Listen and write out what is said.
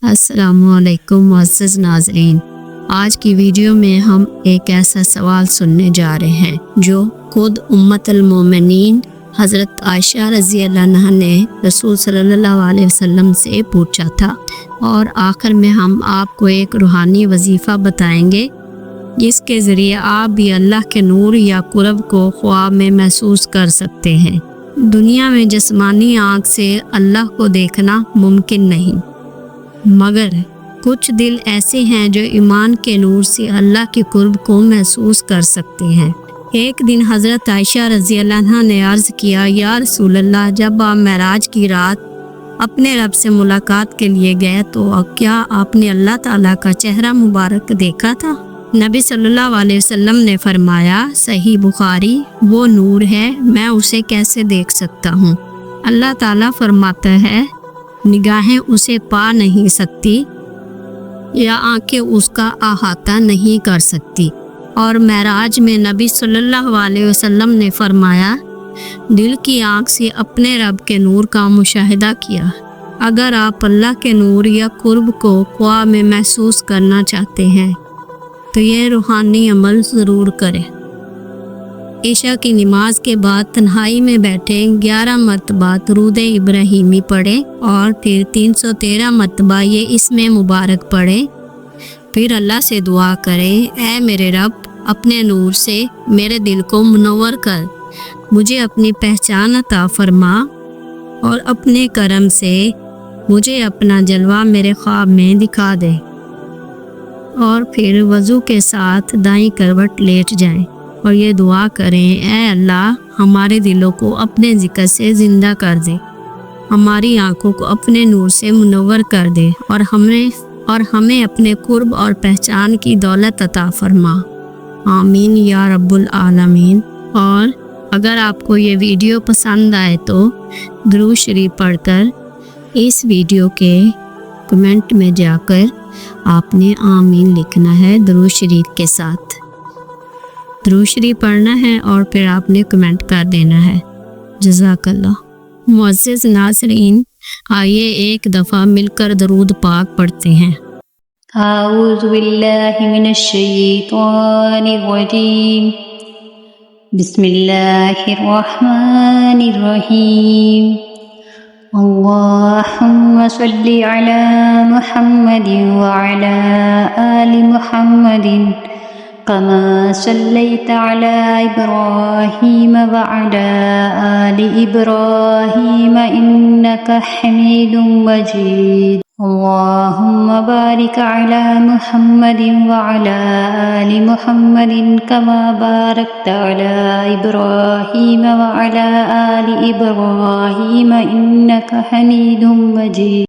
अस्सलामुअलैकुम मुअज़्ज़ज़ नाज़रीन, आज की वीडियो में हम एक ऐसा सवाल सुनने जा रहे हैं जो खुद उम्मतुल मोमिनीन हज़रत आयशा रज़ी अल्लाह अन्हा ने रसूल सल्लल्लाहु अलैहि वसल्लम से पूछा था। और आखिर में हम आपको एक रूहानी वजीफ़ा बताएंगे जिसके ज़रिए आप भी अल्लाह के नूर या कुर्ब को ख्वाब में महसूस कर सकते हैं। दुनिया में जिस्मानी आँख से अल्लाह को देखना मुमकिन नहीं, मगर कुछ दिल ऐसे हैं जो ईमान के नूर से अल्लाह के कुर्ब को महसूस कर सकते हैं। एक दिन हज़रत आयशा रज़ी अल्लाह अन्हा ने अर्ज़ किया, या रसूल अल्लाह, जब आप मेराज की रात अपने रब से मुलाकात के लिए गए तो क्या आपने अल्लाह ताला का चेहरा मुबारक देखा था? नबी सल्लल्लाहु अलैहि वसल्लम ने फरमाया, सही बुखारी, वो नूर है, मैं उसे कैसे देख सकता हूँ। अल्लाह ताला फरमाता है, निगाहें उसे पा नहीं सकती या आंखें उसका अहाता नहीं कर सकती। और मेराज में नबी सल्लल्लाहु अलैहि वसल्लम ने फरमाया, दिल की आँख से अपने रब के नूर का मुशाहिदा किया। अगर आप अल्लाह के नूर या कुर्ब को ख्वाब में महसूस करना चाहते हैं तो ये रूहानी अमल ज़रूर करें। ईशा की नमाज के बाद तन्हाई में बैठे 11 मरतबा दुरूद इब्राहीमी पढ़ें और फिर 313 मरतबा ये इसमें मुबारक पढ़ें। फिर अल्लाह से दुआ करें, ऐ मेरे रब, अपने नूर से मेरे दिल को मुनव्वर कर, मुझे अपनी पहचान अता फरमा और अपने करम से मुझे अपना जलवा मेरे ख्वाब में दिखा दे। और फिर वज़ू के साथ दाईं करवट लेट जाएं और ये दुआ करें, ऐ अल्लाह, हमारे दिलों को अपने ज़िक्र से ज़िंदा कर दे, हमारी आँखों को अपने नूर से मुनव्वर कर दे और हमें अपने कुर्ब और पहचान की दौलत अता फरमा। आमीन या रब्बुल आलमीन। और अगर आपको ये वीडियो पसंद आए तो दुरूद शरीफ पढ़कर इस वीडियो के कमेंट में जाकर आपने आमीन लिखना है दुरूद शरीफ के साथ। दुरूद शरीफ पढ़ना है और फिर आपने कमेंट कर देना है। जज़ाकल्लाह। मुअज़्ज़ज़ नाज़रीन, आइए एक दफ़ा मिलकर दरूद पाक पढ़ते हैं। आऊज़ु बिल्लाहि मिनश शैतानिर रजीम। बिस्मिल्लाहिर रहमानिर रहीम। अल्लाहुम्मा सल्लि अला मुहम्मदिन व अला आलि मुहम्मदिन कमा सल्लैता अला इब्राहीम व अला आलि इब्राहीम इन्नका हमीदुम मजीद। अल्लाहुम्मा बारिक अला मुहम्मदिन व अला आलि मुहम्मदिन कमा बारकता अला इब्राहीम व अला आलि इब्राहीम इन्नका हमीदुम मजीद।